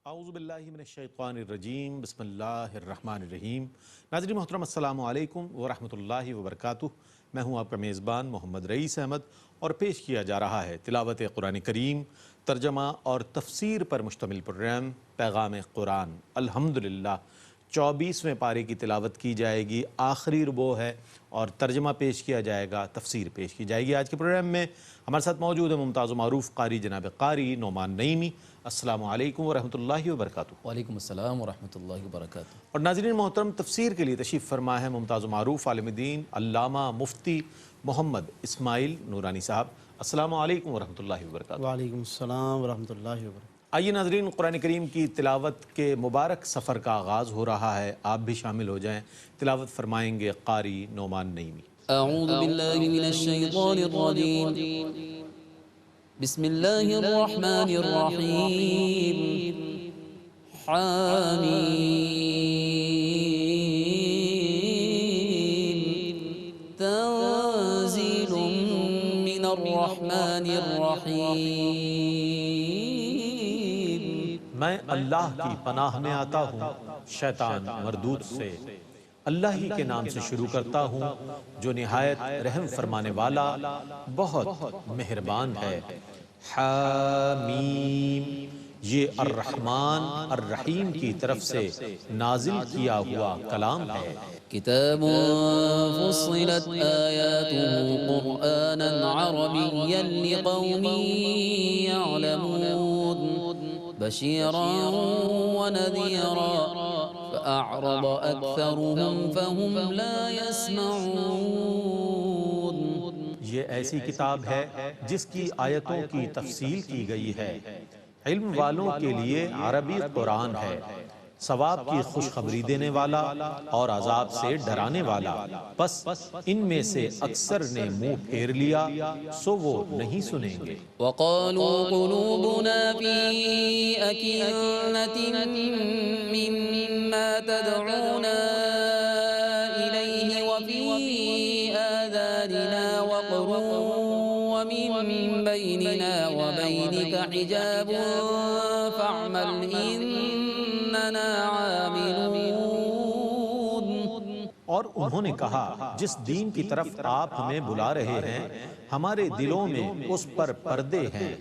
اعوذ باللہ من الشیطان الرجیم بسم اللہ الرحمن الرحیم۔ ناظرین محترم السلام علیکم ورحمۃ اللہ وبرکاتہ۔ میں ہوں آپ کا میزبان محمد رئیس احمد اور پیش کیا جا رہا ہے تلاوت قرآن کریم، ترجمہ اور تفسیر پر مشتمل پروگرام پیغام قرآن۔ الحمدللہ 24ویں پارے کی تلاوت کی جائے گی، آخری ربوع ہے اور ترجمہ پیش کیا جائے گا، تفسیر پیش کی جائے گی۔ آج کے پروگرام میں ہمارے ساتھ موجود ہے ممتاز و معروف قاری جناب قاری نعمان نعیمی۔ السلام علیکم ورحمۃ اللہ وبرکاتہ۔ وعلیکم السلام ورحمۃ اللہ وبرکاتہ۔ اور ناظرین محترم، تفسیر کے لیے تشریف فرما ہے ممتاز و معروف عالم دین علامہ مفتی محمد اسماعیل نورانی صاحب۔ السلام علیکم ورحمۃ اللہ وبرکاتہ۔ وعلیکم السلام ورحمۃ اللہ وبرکاتہ۔ آئیے ناظرین، قرآن کریم کی تلاوت کے مبارک سفر کا آغاز ہو رہا ہے، آپ بھی شامل ہو جائیں۔ تلاوت فرمائیں گے قاری نعمان نعیمی۔ اعوذ باللہ من الشیطان الرجیم، بسم اللہ الرحمن الرحیم۔ حامیم تنزیل من الرحمن الرحیم۔ میں اللہ کی پناہ میں آتا ہوں شیطان مردود سے۔ اللہ ہی کے نام سے شروع کرتا ہوں جو نہایت رحم فرمانے والا بہت مہربان ہے۔ حامیم، یہ الرحمن الرحیم کی طرف سے نازل کیا ہوا کلام ہے۔ کتاب فصلت آیاته قرآنا عربیا لقوم يعلمون بشيرا ونذيرا فأعرض أكثرهم فهم لا يسمعون۔ یہ ایسی کتاب ہے جس کی آیتوں کی تفصیل کی گئی ہے، علم والوں کے لیے عربی قرآن ہے، ثواب کی خوشخبری دینے والا اور عذاب سے ڈرانے والا، بس ان میں سے اکثر نے منہ پھیر لیا سو وہ نہیں سنیں گے۔ وقالوا قلوبنا في أكنة مما تدعونا إليه وفي آذاننا وقر ومن بيننا وبينك حجاب فاعمل إننا عاملون۔ اور انہوں نے کہا جس دین کی طرف آپ ہمیں بلا رہے ہیں ہمارے دلوں میں اس پر پردے ہیں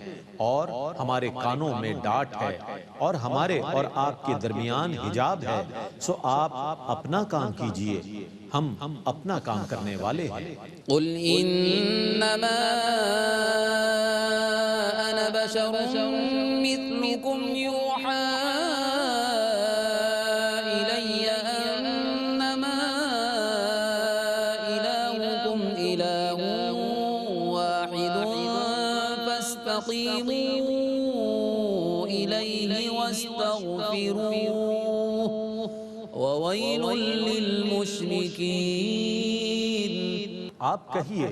اور ہمارے کانوں میں ڈاٹ ہے اور ہمارے اور آپ کے درمیان حجاب ہے، سو آپ اپنا کام کیجئے، ہم اپنا کام کرنے والے ہیں۔ قل انما انا بشر مثلكم يوحى الي انما الهكم اله واحد فاستقيموا اليه واستغفروه وويل للمشركين۔ آپ کہیے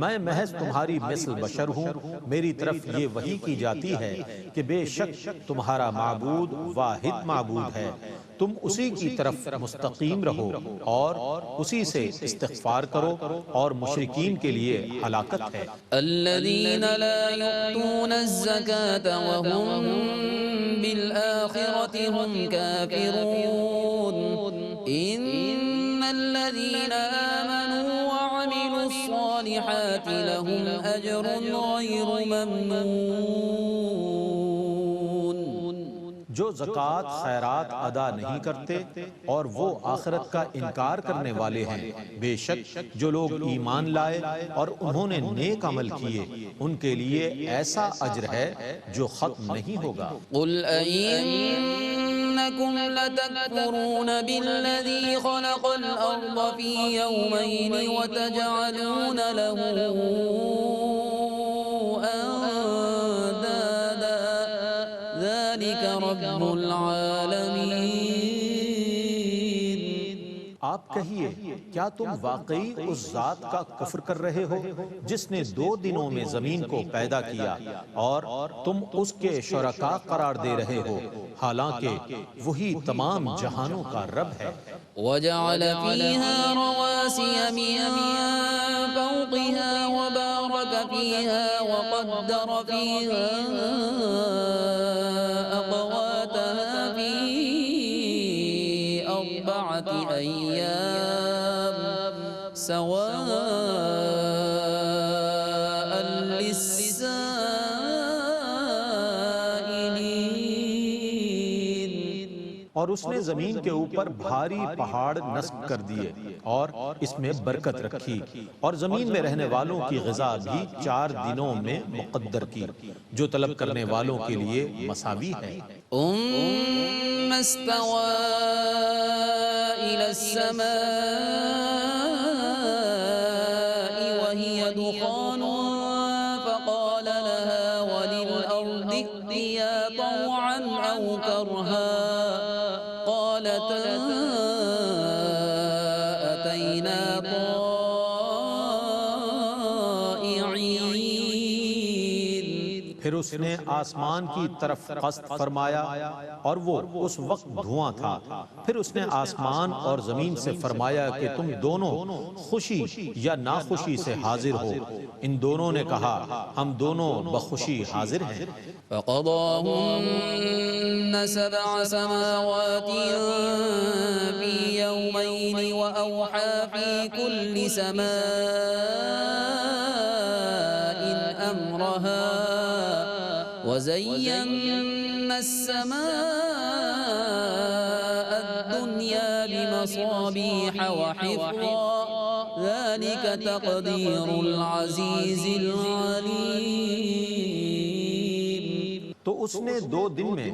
میں محض تمہاری مثل بشر ہوں، میری طرف یہ وحی کی جاتی ہے کہ بے شک تمہارا معبود واحد معبود ہے، تم اسی کی طرف مستقیم رہو اور اسی سے استغفار کرو اور مشرکین کے لیے ہلاکت ہے۔ الذين لا يؤتون الزكاة وهم بالآخرة هم كافرون إن الذين آمنوا وعملوا الصالحات لهم أجر غير ممنون۔ جو زکوٰۃ خیرات ادا نہیں کرتے اور وہ آخرت کا انکار کرنے والے ہیں، بے شک جو لوگ ایمان لائے اور انہوں نے نیک عمل کیے ان کے لیے ایسا اجر ہے جو ختم نہیں ہوگا۔ قل أئنكم لتكفرون بالذي خلق الأرض في يومين وتجعلون له أندادا ذلك رب العالمين۔ آپ کہیے کیا تم واقعی اس ذات کا کفر کر رہے ہو جس نے 2 دنوں میں زمین کو پیدا کیا اور تم اس کے شرکا قرار دے رہے ہو، حالانکہ وہی تمام جہانوں کا رب ہے۔ وجعل فيها رواسي من فوقها وبارك فيها وقدر فيها أقواتها أربعة أيام سواء للسائلين. اور اس نے زمین کے اوپر بھاری پہاڑ نصب کر دیے اور اس میں برکت رکھی، اور زمین میں رہنے والوں کی غذا بھی 4 دنوں میں مقدر کی، جو طلب کرنے والوں کے لیے مساوی ہے۔ ثم استوى إلى السماء وهي دخان فقال لها وللأرض ائتيا طوعا أو كرها قالتا أتينا طائعين. پھر اس نے آسمان کی طرف قصد فرمایا اور وہ اس وقت دھواں تھا۔ پھر اس نے آسمان اور زمین سے فرمایا کہ تم دونوں خوشی یا ناخوشی سے حاضر ہو۔ ان دونوں نے کہا ہم دونوں بخوشی حاضر ہیں۔ فقضاهن 7 سماوات في يومين وأوحى في كل سماء أمرها وزينا السماء الدنيا بمصابيح وحفظا ذلك تقدير العزيز العليم. تو اس نے 2 دن میں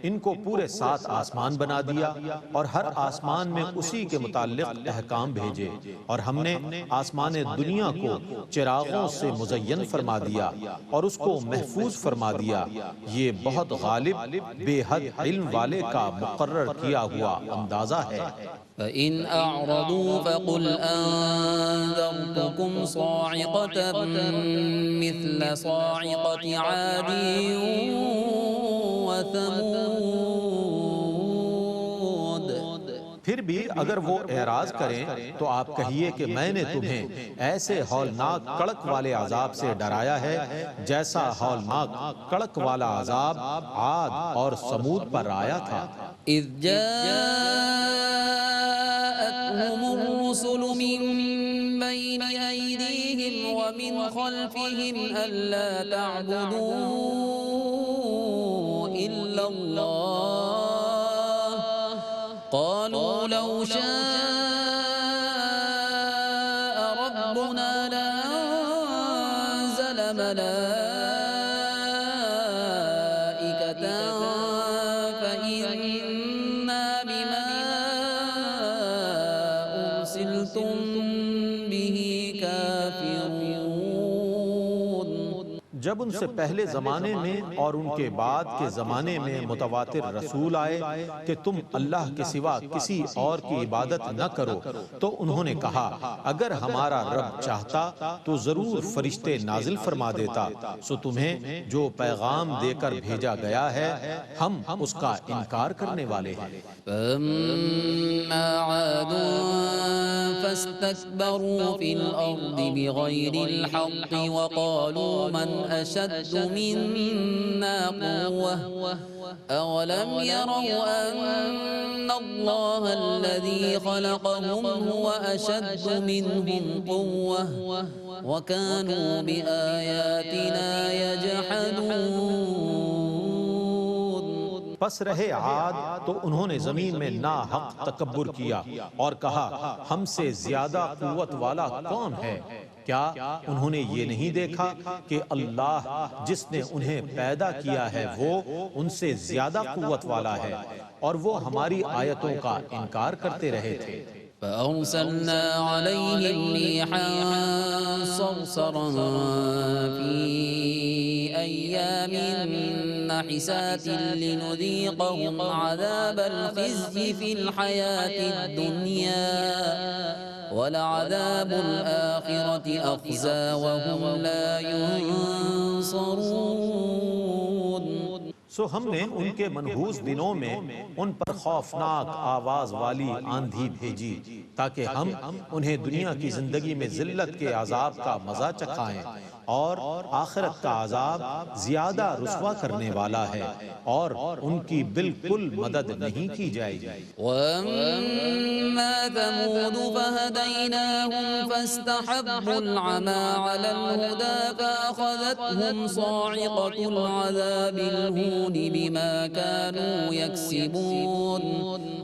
ان کو پورے 7 آسمان بنا دیا اور ہر آسمان میں اسی کے متعلق احکام بھیجے، اور ہم نے آسمان دنیا کو چراغوں سے مزین فرما دیا اور اس کو محفوظ فرما دیا۔ یہ بہت غالب بے حد علم والے کا مقرر کیا ہوا اندازہ ہے۔ فإن أعرضوا فقل أنذرتكم صاعقة مثل صاعقة عاد وثمود. پھر بھی اگر وہ اعراض کریں تو آپ کہیے کہ میں نے تمہیں ایسے ہولناک کڑک والے عذاب سے ڈرایا ہے جیسا ہولناک کڑک والا عذاب عاد اور سمود پر آیا تھا۔ إذ جاءتهم الرسل من بين أيديهم ومن خلفهم ألا تعبدوا إلا الله قالوا لو شاء ربنا لأنزل ملائكة فإنا بما أرسلتم به كافرون. جب ان سے پہلے زمانے میں اور ان کے بعد کے زمانے میں متواتر رسول آئے کہ تم اللہ کے سوا کسی اور کی عبادت نہ کرو، تو انہوں نے کہا اگر ہمارا رب چاہتا تو ضرور فرشتے نازل فرما دیتا، سو تمہیں جو پیغام دے کر بھیجا گیا ہے ہم اس کا انکار کرنے والے ہیں۔ فأما عاد فاستكبروا في الأرض بغير الحق وقالوا من أشد منا قوة أولم يروا أن الله الذي خلقهم هو أشد منهم قوة وكانوا بآياتنا يجحدون. پس رہے عاد تو انہوں نے زمین میں ناحق تکبر کیا اور کہا ہم سے زیادہ قوت والا کون ہے؟ کیا انہوں نے یہ نہیں دیکھا کہ اللہ جس نے انہیں پیدا کیا ہے وہ ان سے زیادہ قوت والا ہے، اور وہ ہماری آیتوں کا انکار کرتے رہے تھے۔ فأرسلنا عليهم ريحا صرصرا في أيام نحسات لنذيقهم عذاب الخزي في الحياة الدنيا ولعذاب الآخرة أخزى وهم لا ينصرون. سو ہم نے ان کے منحوس دنوں میں ان پر خوفناک آواز والی آندھی بھیجی تاکہ ہم انہیں دنیا کی زندگی میں ذلت کے عذاب کا مزہ چکھائیں، اور آخرت کا عذاب زیادہ رسوا کرنے والا ہے اور ان کی بالکل مدد نہیں کی جائے گی۔ وَأَمَّا ثَمُودُ فَهَدَيْنَاهُمْ فَاسْتَحَبُّوا الْعَمَى عَلَى الْهُدَى فَأَخَذَتْهُمْ صَاعِقَةُ الْعَذَابِ الْهُونِ بِمَا كَانُوا يَكْسِبُونَ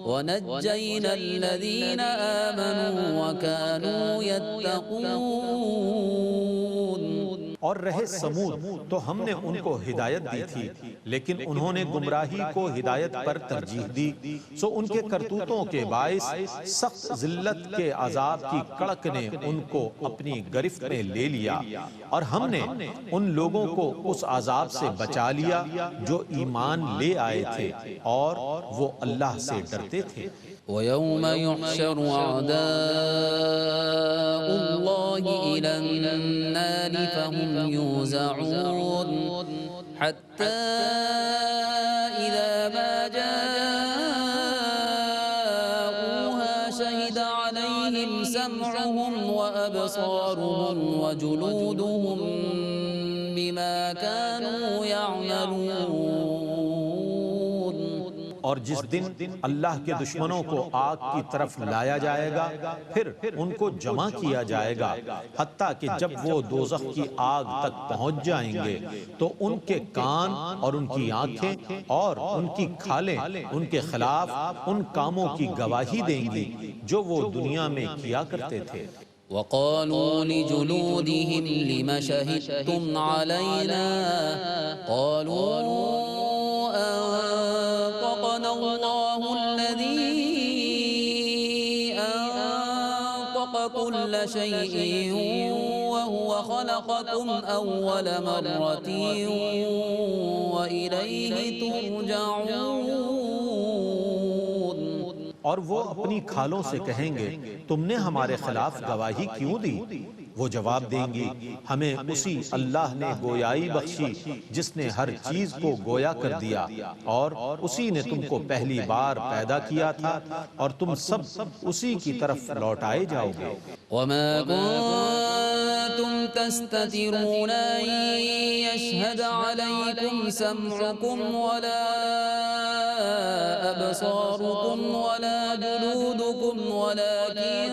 وَنَجَّيْنَا الَّذِينَ آمَنُوا وَكَانُوا يَتَّقُونَ۔ اور رہے سمود تو ہم نے ان کو ہدایت دی تھی لیکن انہوں نے گمراہی کو ہدایت پر ترجیح دی، سو ان کے کرتوتوں کے باعث سخت ذلت کے عذاب کی کڑک نے ان کو اپنی گرفت میں لے لیا، اور ہم نے ان لوگوں کو اس عذاب سے بچا لیا جو ایمان لے آئے تھے اور وہ اللہ سے ڈرتے تھے۔ وَيَوْمَ يُحْشَرُ أَعْدَاءُ اللَّهِ إِلَى النَّارِ فَهُمْ يُوزَعُونَ حَتَّى إِذَا مَا جَاءُوهَا شَهِدَ عَلَيْهِمْ سَمْعُهُمْ وَأَبْصَارُهُمْ وَجُلُودُهُمْ بِمَا كَانُوا يَعْمَلُونَ۔ اور جس دن اللہ کے دشمنوں کو آگ کی طرف لایا جائے گا پھر ان کو جمع کیا جائے گا حتیٰ کہ جب وہ دوزخ کی آگ تک پہنچ جائیں گے تو ان کے کان اور ان کی آنکھیں اور ان کی کھالیں ان کے خلاف ان کاموں کی گواہی دیں گی جو وہ دنیا میں کیا کرتے تھے۔ وَقَالُوا لِجُلُودِهِمْ لِمَ شَهِدتُّمْ عَلَيْنَا قَالُوا أَنطَقَنَا اللَّهُ الَّذِي أَنطَقَ كُلَّ شَيْءٍ وَهُوَ خَلَقَكُمْ أَوَّلَ مَرَّةٍ وَإِلَيْهِ تُرْجَعُونَ۔ اور وہ اپنی کھالوں سے کہیں گے تم نے ہمارے خلاف گواہی کیوں دی؟ وہ جواب دیں گی ہمیں اسی اللہ نے گویائی بخشی جس نے ہر چیز کو گویا کر دیا، اور اسی نے تم کو پہلی بار پیدا کیا تھا اور تم سب اسی کی طرف لوٹائے جاؤ گے۔ وَمَا كُنتُمْ تَسْتَتِرُونَ أَن يَشْهَدَ عَلَيْكُمْ سَمْعُكُمْ وَلَا أَبْصَارُكُمْ وَلَا جُلُودُكُمْ وَلَكِنْ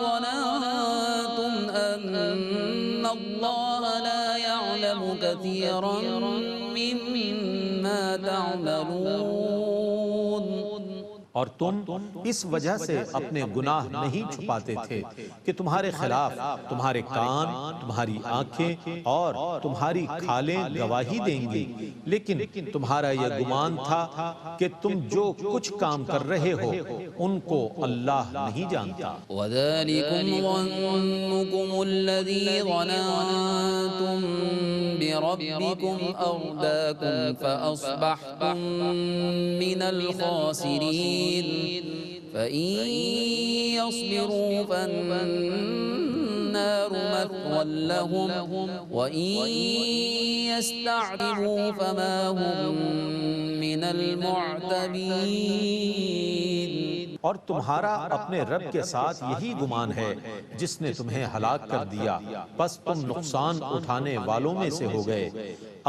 ظَنَنْتُمْ أَنَّ اللَّهَ لَا يَعْلَمُ كَثِيرًا مِّمَّا تَعْمَلُونَ۔ اور تم اس وجہ سے اپنے گناہ نہیں چھپاتے تھے کہ تمہارے خلاف تمہارے کان، تمہاری آنکھیں اور تمہاری کھالیں گواہی دیں گی، لیکن تمہارا یہ گمان تھا کہ تم جو کچھ کام کر رہے ہو ان کو اللہ نہیں جانتا۔ وَذَلِكُمْ ظَنُّكُمُ الَّذِي ظَنَنْتُمْ بِرَبِّكُمْ أَرْدَاكُمْ فَأَصْبَحْتُمْ مِنَ الْخَاسِرِينَ۔ فَإِن يَصْبِرُوا فَالنَّارُ مَثْوًى لَهُمْ وَإِن يَسْتَعْتِبُوا فَمَا هُمْ مِنَ الْمُعْتَبِينَ۔ اور تمہارا اپنے رب کے ساتھ یہی گمان ہے جس نے تمہیں ہلاک کر دیا، پس تم نقصان اٹھانے والوں میں سے ہو گئے۔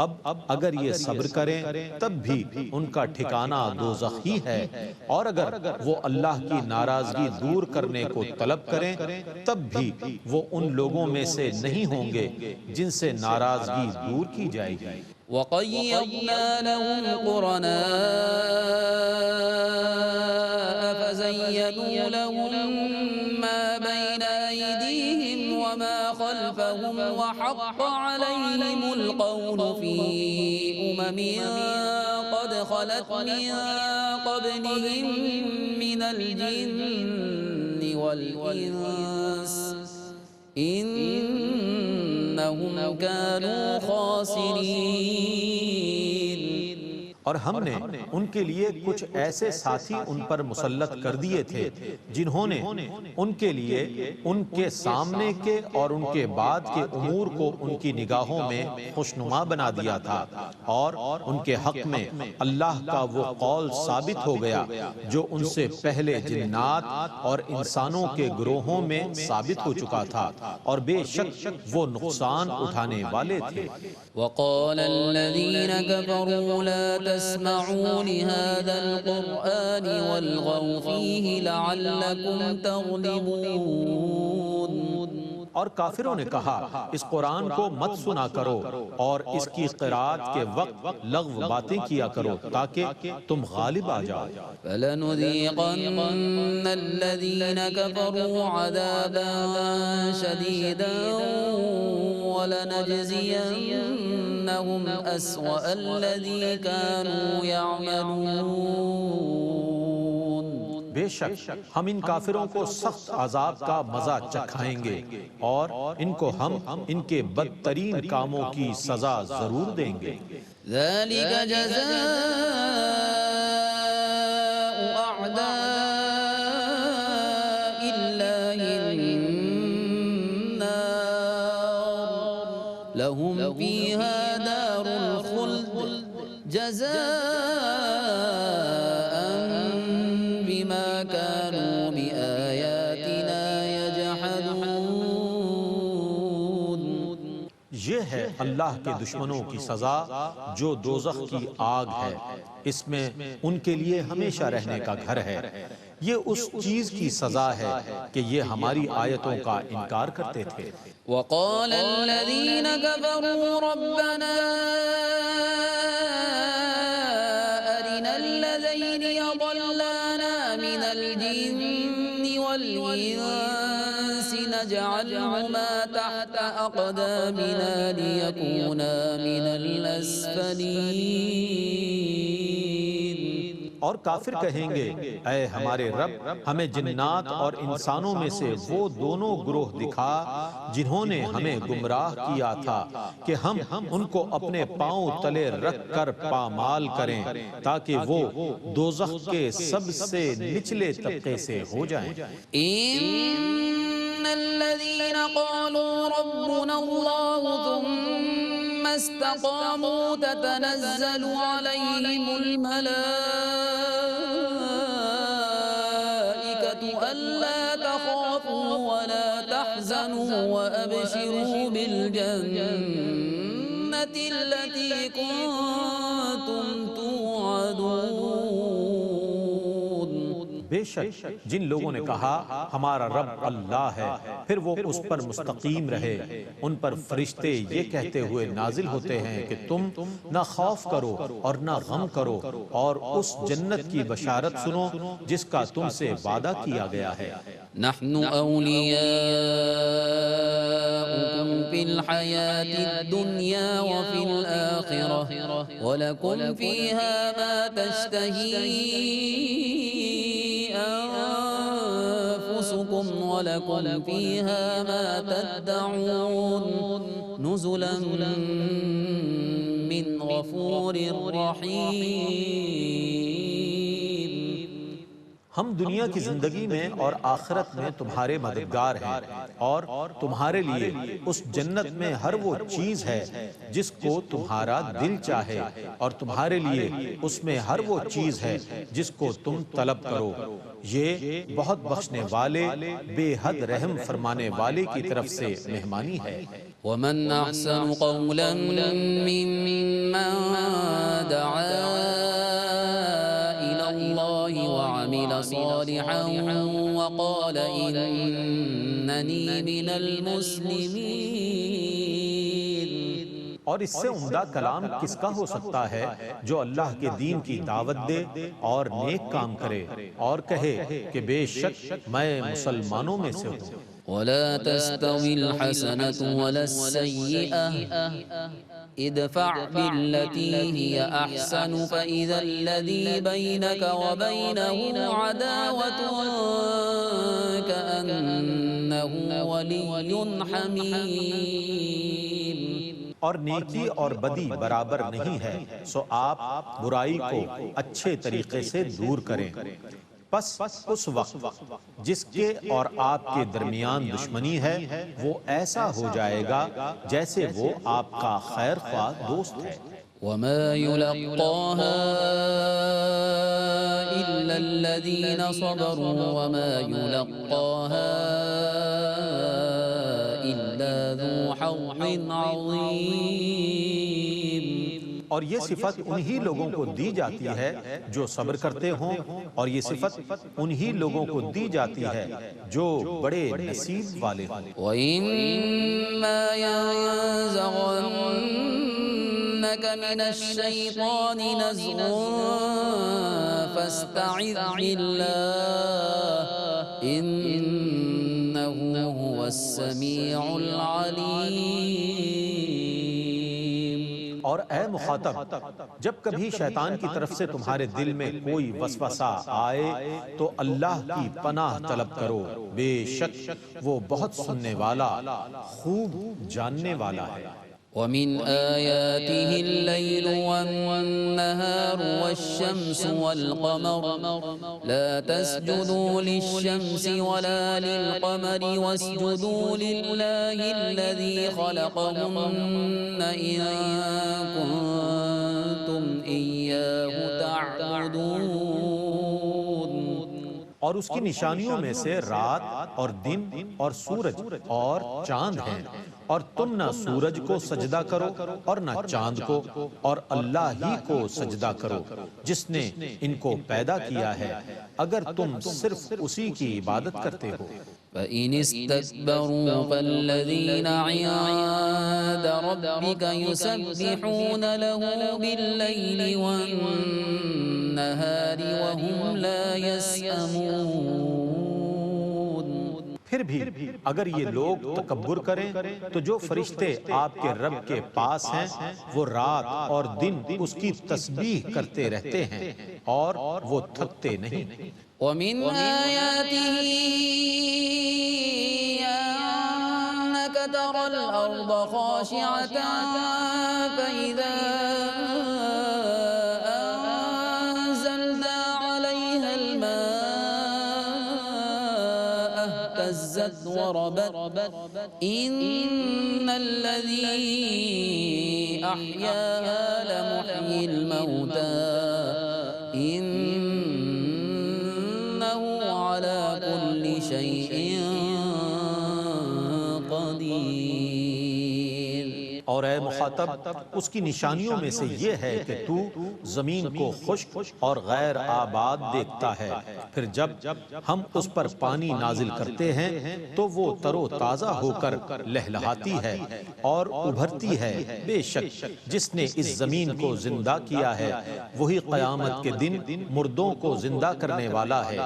اب اگر یہ صبر کریں تب بھی ان کا ٹھکانہ دوزخ ہی ہے، اور اگر وہ اللہ کی ناراضگی دور کرنے کو طلب کریں تب بھی وہ ان لوگوں میں سے نہیں ہوں گے جن سے ناراضگی دور کی جائے گی۔ وَقَيَّضْنَا لَهُمْ قُرَنَاءَ فَزَيَّنُوا لَهُم مَّا بَيْنَ أَيْدِيهِمْ وَمَا خَلْفَهُمْ وَحَقَّ عَلَيْهِمُ الْقَوْلُ فِي أُمَمٍ قَدْ خَلَتْ مِن قَبْلِهِم مِّنَ الْجِنِّ وَالْإِنسِ إِنَّهُمْ كَانُوا خَاسِرِينَ۔ اور ہم نے ان کے لیے کچھ ایسے ساتھی ان پر مسلط کر دیے تھے جنہوں نے ان کے لیے ان کے سامنے کے اور ان کے بعد کے امور کو ان کی نگاہوں میں خوشنما بنا دیا تھا، اور ان کے حق میں اللہ کا وہ قول ثابت ہو گیا جو ان سے پہلے جنات اور انسانوں کے گروہوں میں ثابت ہو چکا تھا، اور بے شک وہ نقصان اٹھانے والے تھے۔ وقال الذين كفروا لا تسمعوا لهذا القرآن والغوا فيه لعلكم تغلبون۔ اور کافروں نے کہا اس قرآن کو مت سنا کرو اور اس کی قرات کے وقت لغو باتیں کیا کرو تاکہ تم غالب آ جاؤ۔ فَلَنُذِيقَنَّ الَّذِينَ كَفَرُوا عَذَابًا شَدِيدًا وَلَنَجْزِيَنَّهُمْ أَسْوَأَ الَّذِي كَانُوا يَعْمَلُونَ۔ بے شک ہم ان کافروں کو سخت عذاب کا مزہ چکھائیں گے اور ان کو ہم ان کے بدترین کاموں کی سزا ضرور دیں گے۔ ذَلِكَ جَزَاءُ أَعْدَاءِ اللَّهِ النَّارُ لَهُمْ فِيهَا دَارُ الْخُلْدِ جَزَاءً بِمَا كَانُوا بِآيَاتِنَا يَجْحَدُونَ۔ یہ ہے اللہ کے دشمنوں کی سزا جو دوزخ کی آگ ہے، اس میں ان کے لیے ہمیشہ رہنے کا گھر ہے۔ یہ اس چیز کی سزا ہے کہ یہ ہماری آیتوں کا انکار کرتے تھے۔ وقال الذين كفروا ربنا أرنا الذين يضلانا من الجن والإنس نجعلهما تحت أقدامنا ليكونا من الأسفلين۔ اور کافر کہیں گے اے ہمارے رب ہمیں جنات اور انسانوں میں سے وہ دونوں گروہ دکھا جنہوں نے ہمیں گمراہ کیا تھا کہ ہم ان کو اپنے پاؤں تلے رکھ کر پامال کریں تاکہ وہ دوزخ کے سب سے نچلے طبقے سے ہو جائیں۔ إن الذين قالوا ربنا الله ثم استقاموا تتنزل عليهم الملائكة ألا تخافوا ولا تحزنوا وأبشروا بالجنة التي كنتم توعدون۔ بے شک جن لوگوں نے کہا ہمارا رب اللہ ہے پھر وہ اس پر مستقیم رہے، ان پر فرشتے یہ کہتے ہوئے نازل ہوتے ہیں کہ تم نہ خوف کرو اور نہ غم کرو اور اس جنت کی بشارت سنو جس کا تم سے وعدہ کیا گیا ہے۔ نحن أولياؤكم في الحياة الدنيا وفي الآخرة ولكم فيها ما تشتهي أنفسكم ولكم فيها ما تدعون نزلا من غفور رحيم۔ ہم دنیا کی زندگی میں اور آخرت میں تمہارے مددگار ہیں اور تمہارے لیے اس جنت میں ہر وہ چیز ہے جس کو تمہارا دل چاہے، اور تمہارے لیے اس میں ہر وہ چیز ہے جس کو تم طلب کرو۔ یہ بہت بخشنے والے بے حد رحم فرمانے والے کی طرف سے مہمانی ہے۔ ومن أحسن قولا ممن دعا إلى الله وعمل صالحا وقال إنني من المسلمين۔ اور اس سے عمدہ کلام کس کا ہو سکتا ہے جو اللہ کے دین کی دعوت دے اور نیک کام کرے اور کہے کہ بے شک میں مسلمانوں میں سے ہوں۔ ولا تستوي الحسنة ولا السيئة ادفع بالتي هي أحسن فإذا الذي بينك وبينه عداوة كأنه ولي حميم۔ اور نیکی اور بدی برابر نہیں ہے، سو آپ برائی کو اچھے طریقے سے دور کریں۔ پس اس وقت جس کے اور آپ کے درمیان دشمنی ہے وہ ایسا ہو جائے گا جیسے وہ آپ کا خیر خواہ دوست ہے۔ وما يلقاها إلا الذين صبروا وما يلقاها إلا ذو حظ عظيم۔ اور یہ صفت انہی لوگوں کو دی جاتی ہے جو صبر کرتے ہوں، اور یہ صفت انہی لوگوں کو دی جاتی ہے جو بڑے نصیب والے ہوں۔ وَإِمَّا يَنزَغَنَّكَ مِنَ الشَّيْطَانِ نَزْغٌ فَاسْتَعِذْ بِاللَّهِ إِنَّهُ هُوَ السَّمِيعُ الْعَلِيمُ۔ اور اے مخاطب، جب کبھی شیطان کی طرف سے تمہارے دل میں کوئی وسوسہ آئے تو اللہ کی پناہ طلب کرو، بے شک وہ بہت سننے والا، خوب جاننے والا ہے۔ وَمِنْ آيَاتِهِ اللَّيْلُ وَالنَّهَارُ وَالشَّمْسُ وَالْقَمَرُ لَا تَسْجُدُوا لِلشَّمْسِ وَلَا لِلْقَمَرِ وَاسْجُدُوا لِلَّهِ الَّذِي خَلَقَهُنَّ إِن كُنتُمْ إِيَّاهُ تَعْبُدُونَ۔ اور اس کی نشانیوں میں سے رات اور دن اور سورج اور چاند ہیں، اور تم نہ سورج کو سجدہ کرو اور نہ چاند کو، اور اللہ ہی کو سجدہ کرو جس نے ان کو پیدا کیا ہے، اگر تم صرف اسی کی عبادت کرتے ہو۔ فَإِنِ اسْتَكْبَرُوا فَالَّذِينَ عِندَ رَبِّكَ يُسَبِّحُونَ لَهُ بِاللَّيْلِ وَالنَّهَارِ وَهُمْ لَا يَسْأَمُونَ۔ پھر بھی اگر یہ لوگ تکبر کریں تو جو فرشتے آپ کے رب کے پاس ہیں وہ رات اور دن اس کی تسبیح کرتے رہتے ہیں اور وہ تھکتے نہیں۔ وَمِنْ آيَاتِهِ أَنَّكَ تَرَى الْأَرْضَ خَاشِعَةً فَإِذَا أَنزَلْنَا عَلَيْهَا الْمَاءَ اهْتَزَّتْ وَرَبَتْ إِنَّ الَّذِي أَحْيَاهَا لَمُحْيِي الْمَوْتَى إِنَّهُ عَلَى كُلِّ شَيْءٍ قَدِيرٌ۔ اور اے مخاطب، اس کی نشانیوں میں سے یہ ہے کہ تو زمین کو خشک اور غیر آباد دیکھتا ہے، پھر جب ہم اس پر پانی نازل کرتے ہیں تو وہ تر و تازہ ہو کر لہلہاتی ہے اور ابھرتی ہے۔ بے شک جس نے اس زمین کو زندہ کیا ہے وہی قیامت کے دن مردوں کو زندہ کرنے والا ہے،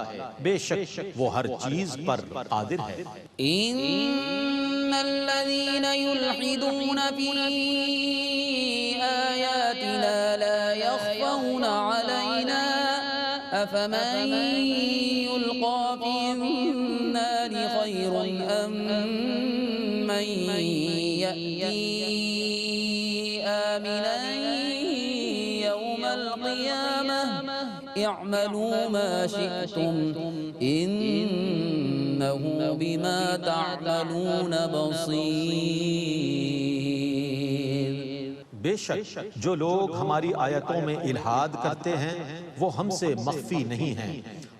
بے شک وہ ہر چیز پر قادر ہے۔ إِنَّ الَّذِينَ يُلْحِدُونَ فِي آيَاتِنَا لَا يَخْفَوْنَ عَلَيْنَا أَفَمَن يُلْقَىٰ فِي النَّارِ خَيْرٌ أَم مَّن يَأْتِي آمِنًا يَوْمَ الْقِيَامَةِ اعْمَلُوا مَا شِئْتُمْ إِنَّهُ بِمَا تَعْمَلُونَ بَصِيرٌ۔ بے شک جو لوگ ہماری آیتوں میں الحاد کرتے ہیں وہ ہم سے مخفی نہیں ہیں۔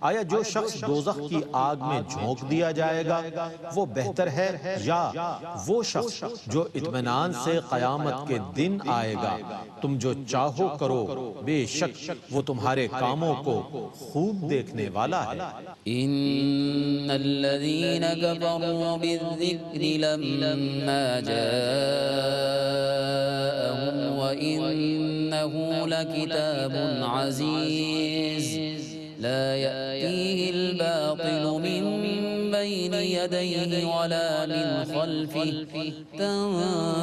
آیا جو شخص دوزخ کی آگ میں جھونک دیا جائے گا وہ بہتر ہے یا وہ شخص جو اطمینان سے قیامت کے دن آئے گا؟ تم جو چاہو کرو، بے شک وہ تمہارے کاموں کو خوب دیکھنے والا ہے۔ إِنَّ الَّذِينَ كَفَرُوا بِالذِّكْرِ لَمَّا جَاءَهُمْ وَإِنَّهُ لَكِتَابٌ عَزِيزٌ لَا يَأْتِيهِ الْبَاطِلُ مِنْ بَيْنِ يَدَيْهِ وَلَا مِنْ خَلْفِهِ تَنزِيلٌ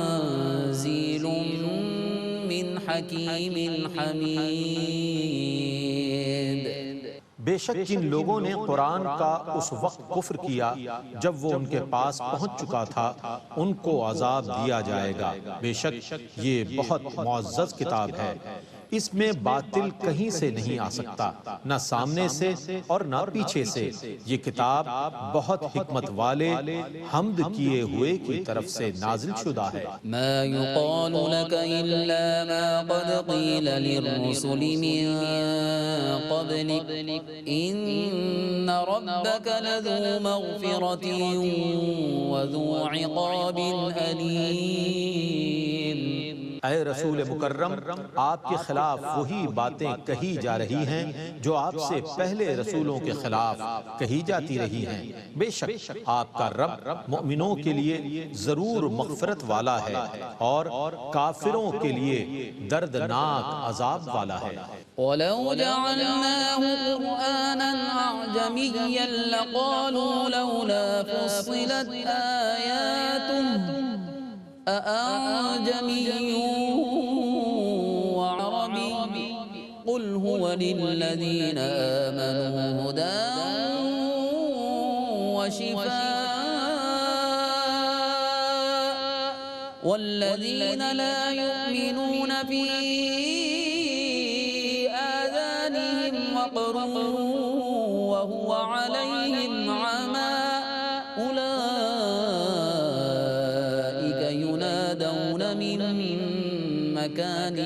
مِنْ حَكِيمٍ حَمِيدٍ۔ بے شک جن لوگوں نے قرآن کا اس وقت کفر کیا جب وہ ان کے پاس پہنچ چکا تھا ان کو عذاب دیا جائے گا، بے شک یہ بہت معزز کتاب ہے، اس میں باطل کہیں سے نہیں آ سکتا، نہ سامنے سے اور نہ پیچھے سے، یہ کتاب بہت حکمت والے حمد کیے ہوئے کی طرف سے نازل شدہ ہے۔ ما يقال لك إلا ما قد قيل للرسل من قبلك إن ربك لذو مغفرة وذو عقاب أليم۔ اے رسول مکرم، آپ کے خلاف وہی باتیں کہی جا رہی ہیں جو آپ سے پہلے رسولوں کے خلاف کہی جاتی رہی ہیں، بے شک آپ کا رب مؤمنوں کے لیے ضرور مغفرت والا ہے اور کافروں کے لیے دردناک عذاب والا ہے۔ وَلَوْ جَعَلْنَاهُ قُرْآنًا أَعْجَمِيًّا لَقَالُوا لَوْلَا فُصِّلَتْ آيَاتُهُ أَأَعْجَمِيٌّ وَعَرَبِيٌّ قُلْ هُوَ لِلَّذِينَ آمَنُوا هُدًى وَشِفَاءٌ وَالَّذِينَ لَا يُؤْمِنُونَ فِي آذَانِهِمْ وَقْرٌ وَهُوَ عَلَيْهِمْ عَمًى ينادون من مكان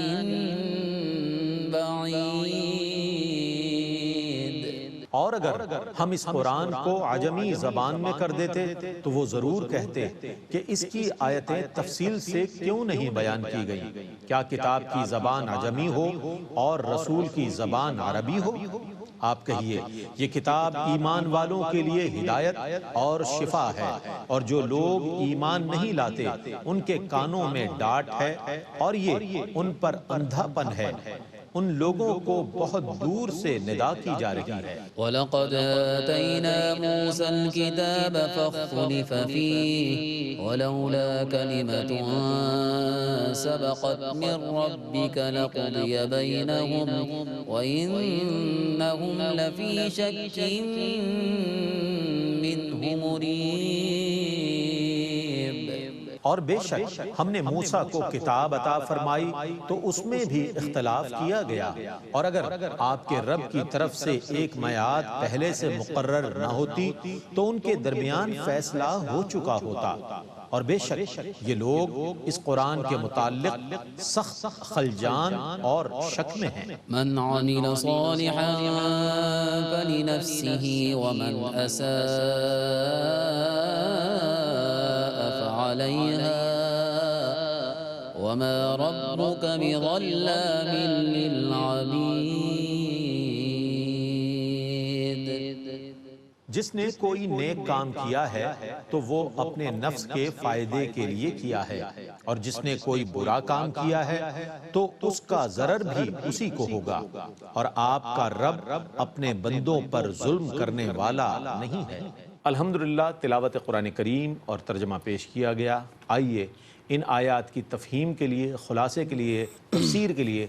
بعيد۔ اور اگر ہم اس قرآن کو عجمی زبان میں کر دیتے تو وہ ضرور کہتے کہ اس کی آیتیں تفصیل سے کیوں نہیں بیان کی گئیں، کیا کتاب کی زبان عجمی ہو اور رسول کی زبان عربی ہو؟ آپ کہیے یہ کتاب ایمان والوں کے لیے ہدایت اور شفا ہے، اور جو لوگ ایمان نہیں لاتے ان کے کانوں میں ڈاٹ ہے اور یہ ان پر اندھا پن ہے، ان لوگوں کو بہت دور سے ندا کی جا رہی ہے۔ وَلَقَدْ آتَيْنَا مُوسَى الْكِتَابَ فَاخْتُلِفَ فِيهِ وَلَوْلَا كَلِمَةٌ سَبَقَتْ مِنْ رَبِّكَ لَقُضِيَ بَيْنَهُمْ وَإِنَّهُمْ لَفِي شَكٍّ مِّنْهُ مُرِيبٍ۔ اور بے شک ہم نے موسیٰ کو کتاب عطا فرمائی تو اس میں بھی اختلاف کیا گیا، اور اگر آپ کے رب کی طرف سے ایک میعاد پہلے سے مقرر نہ ہوتی تو ان کے درمیان فیصلہ ہو چکا ہوتا، اور بے شک یہ لوگ اس قرآن کے متعلق سخت خلجان اور شک میں ہیں۔ من عمل صالحا فلنفسه ومن أساء فعليها وما ربك بظلام للعبيد۔ جس نے کوئی نیک کام کیا ہے تو وہ اپنے نفس کے فائدے کے لیے کیا ہے، اور جس نے کوئی برا کام کیا ہے تو اس کا ضرر بھی اسی کو ہوگا، اور آپ کا رب اپنے بندوں پر ظلم کرنے والا نہیں ہے۔ الحمدللہ تلاوت قرآن کریم اور ترجمہ پیش کیا گیا۔ آئیے ان آیات کی تفہیم کے لیے، خلاصے کے لیے، تفسیر کے لیے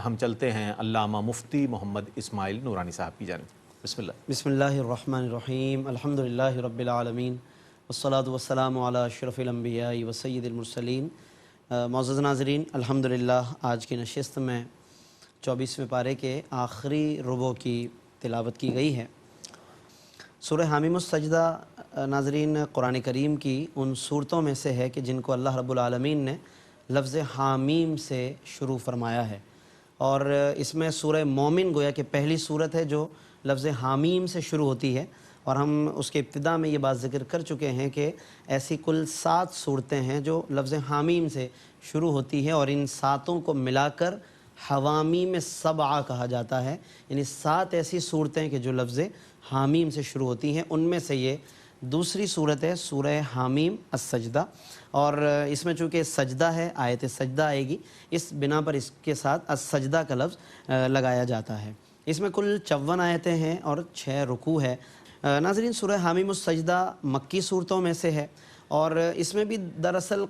ہم چلتے ہیں علامہ مفتی محمد اسماعیل نورانی صاحب کی جانب۔ بسم اللہ۔ بسم اللہ الرحمن الرحیم، الحمدللہ رب العالمین، والصلاة والسلام علی اشرف الانبیاء وسید المرسلین۔ معزز ناظرین، الحمدللہ آج کی نشست میں 24ویں پارے کے آخری ربع کی تلاوت کی گئی ہے۔ سورہ حامیم السجدہ ناظرین قرآن کریم کی ان صورتوں میں سے ہے کہ جن کو اللہ رب العالمین نے لفظ حامیم سے شروع فرمایا ہے، اور اس میں سورہ مومن گویا کہ پہلی صورت ہے جو لفظ حامیم سے شروع ہوتی ہے، اور ہم اس کے ابتدا میں یہ بات ذکر کر چکے ہیں کہ ایسی کل 7 صورتیں ہیں جو لفظ حامیم سے شروع ہوتی ہیں، اور ان 7 کو ملا کر حوامیم سبعہ کہا جاتا ہے، یعنی 7 ایسی صورتیں کہ جو لفظ حامیم سے شروع ہوتی ہیں، ان میں سے یہ دوسری صورت ہے سورہ حامیم السجدہ، اور اس میں چونکہ سجدہ ہے، آیت سجدہ آئے گی، اس بنا پر اس کے ساتھ السجدہ کا لفظ لگایا جاتا ہے۔ اس میں کل 54 آیتیں ہیں اور 6 رکوع ہے۔ ناظرین سورہ حامیم السجدہ مکی صورتوں میں سے ہے، اور اس میں بھی دراصل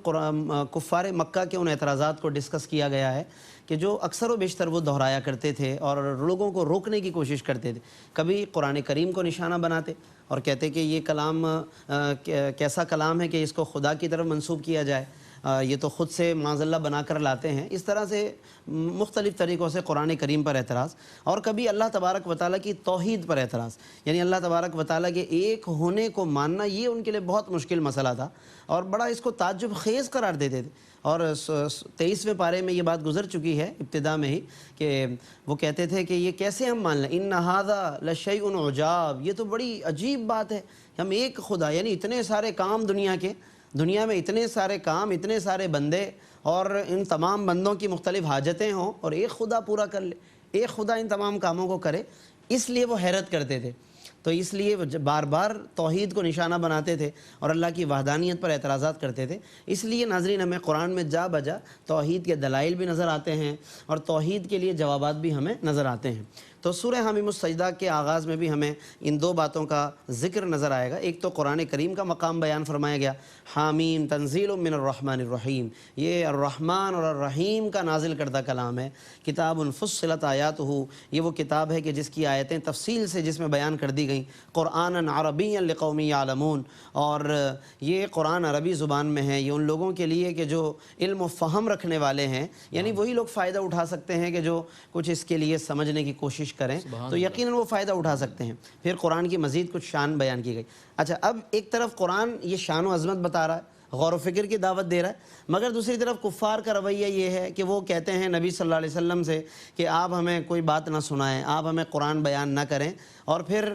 کفار مکہ کے ان اعتراضات کو ڈسکس کیا گیا ہے کہ جو اکثر و بیشتر وہ دہرایا کرتے تھے اور لوگوں کو روکنے کی کوشش کرتے تھے. کبھی قرآن کریم کو نشانہ بناتے اور کہتے کہ یہ کلام کیسا کلام ہے کہ اس کو خدا کی طرف منسوب کیا جائے, یہ تو خود سے معاذ اللہ بنا کر لاتے ہیں. اس طرح سے مختلف طریقوں سے قرآن کریم پر اعتراض, اور کبھی اللہ تبارک و تعالیٰ کی توحید پر اعتراض, یعنی اللہ تبارک و تعالیٰ کے ایک ہونے کو ماننا یہ ان کے لیے بہت مشکل مسئلہ تھا اور بڑا اس کو تعجب خیز قرار دیتے تھے. اور 23ویں پارے میں یہ بات گزر چکی ہے ابتدا میں ہی کہ وہ کہتے تھے کہ یہ کیسے ہم مان لیں, ان ھذا لشیء عجاب, یہ تو بڑی عجیب بات ہے, ہم ایک خدا, یعنی اتنے سارے کام دنیا میں اتنے سارے کام, اتنے سارے بندے, اور ان تمام بندوں کی مختلف حاجتیں ہوں اور ایک خدا پورا کر لے, ایک خدا ان تمام کاموں کو کرے. اس لیے وہ حیرت کرتے تھے. تو اس لیے وہ بار بار توحید کو نشانہ بناتے تھے اور اللہ کی وحدانیت پر اعتراضات کرتے تھے. اس لیے ناظرین ہمیں قرآن میں جا بجا توحید کے دلائل بھی نظر آتے ہیں اور توحید کے لیے جوابات بھی ہمیں نظر آتے ہیں. تو سورہ حامیم السجدہ کے آغاز میں بھی ہمیں ان دو باتوں کا ذکر نظر آئے گا. ایک تو قرآن کریم کا مقام بیان فرمایا گیا, حامیم تنزیل من الرحمن الرحیم, یہ الرحمن اور الرحیم کا نازل کردہ کلام ہے. کتاب فصلت آیاتہ, یہ وہ کتاب ہے کہ جس کی آیتیں تفصیل سے جس میں بیان کر دی گئیں. قرآن عربی لقوم یعلمون, اور یہ قرآن عربی زبان میں ہے, یہ ان لوگوں کے لیے کہ جو علم و فہم رکھنے والے ہیں, یعنی وہی لوگ فائدہ اٹھا سکتے ہیں کہ جو کچھ اس کے لیے سمجھنے کی کوشش کریں, تو یقیناً وہ فائدہ اٹھا سکتے ہیں. پھر قرآن کی مزید کچھ شان بیان کی گئی. اچھا, اب ایک طرف قرآن یہ شان و عظمت بتا رہا ہے, غور و فکر کی دعوت دے رہا ہے, مگر دوسری طرف کفار کا رویہ یہ ہے کہ وہ کہتے ہیں نبی صلی اللہ علیہ وسلم سے کہ آپ ہمیں کوئی بات نہ سنائیں, آپ ہمیں قرآن بیان نہ کریں. اور پھر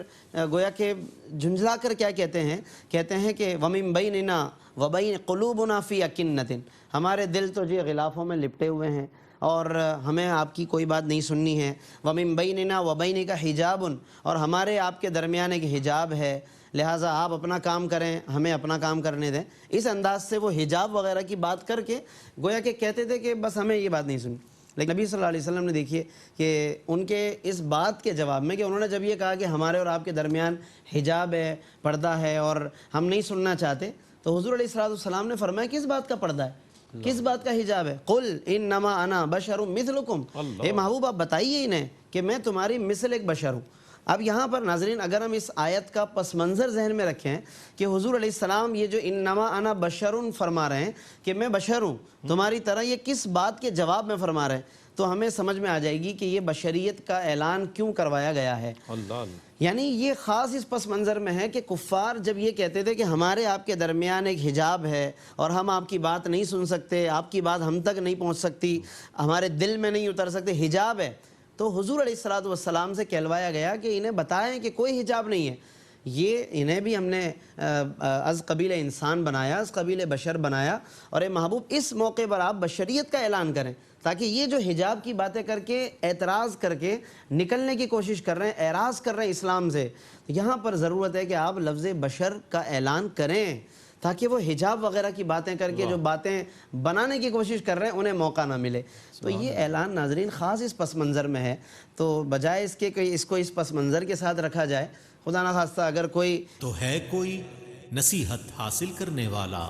گویا کہ جھنجھلا کر کیا کہتے ہیں کہ وَمِن بَيْنِنَا وَبَيْنِ قُلُوبُنَا فِي أَكِنَّةٍ, ہمارے دل تو جی غلافوں میں لپٹے ہوئے ہیں اور ہمیں آپ کی کوئی بات نہیں سننی ہے. وَمِن بَيْنِنَا وَبَيْنِكَ حِجَابٌ, اور ہمارے آپ کے درمیان ایک حجاب ہے, لہٰذا آپ اپنا کام کریں, ہمیں اپنا کام کرنے دیں. اس انداز سے وہ حجاب وغیرہ کی بات کر کے گویا کہ کہتے تھے کہ بس ہمیں یہ بات نہیں سنی. لیکن نبی صلی اللہ علیہ وسلم نے دیکھیے کہ ان کے اس بات کے جواب میں کہ انہوں نے جب یہ کہا کہ ہمارے اور آپ کے درمیان حجاب ہے, پردہ ہے اور ہم نہیں سننا چاہتے, تو حضور علیہ السلام نے فرمایا کس بات کا پردہ ہے, کس بات کا حجاب ہے؟ قل انما انا بشر مثلکم, اے محبوب آپ بتائیے انہیں کہ میں تمہاری مثل ایک بشر ہوں. اب یہاں پر ناظرین اگر ہم اس آیت کا پس منظر ذہن میں رکھیں کہ حضور علیہ السلام یہ جو انما انا بشرun فرما رہے ہیں کہ میں بشر ہوں تمہاری طرح, یہ کس بات کے جواب میں فرما رہے ہیں, تو ہمیں سمجھ میں آ جائے گی کہ یہ بشریت کا اعلان کیوں کروایا گیا ہے. یعنی یہ خاص اس پس منظر میں ہے کہ کفار جب یہ کہتے تھے کہ ہمارے آپ کے درمیان ایک حجاب ہے اور ہم آپ کی بات نہیں سن سکتے, آپ کی بات ہم تک نہیں پہنچ سکتی, ہمارے دل میں نہیں اتر سکتے, حجاب ہے, تو حضور علیہ السلام سے کہلوایا گیا کہ انہیں بتائیں کہ کوئی حجاب نہیں ہے. یہ انہیں بھی ہم نے از قبیل انسان بنایا, از قبیل بشر بنایا, اور اے محبوب اس موقع پر آپ بشریت کا اعلان کریں تاکہ یہ جو حجاب کی باتیں کر کے اعتراض کر کے نکلنے کی کوشش کر رہے ہیں, اعراض کر رہے ہیں اسلام سے, یہاں پر ضرورت ہے کہ آپ لفظ بشر کا اعلان کریں تاکہ وہ حجاب وغیرہ کی باتیں کر کے جو باتیں بنانے کی کوشش کر رہے ہیں انہیں موقع نہ ملے. تو یہ اعلان ناظرین خاص اس پس منظر میں ہے, تو بجائے اس کے کہ اس کو اس پس منظر کے ساتھ رکھا جائے, خدا نخواستہ اگر کوئی تو ہے کوئی نصیحت حاصل کرنے والا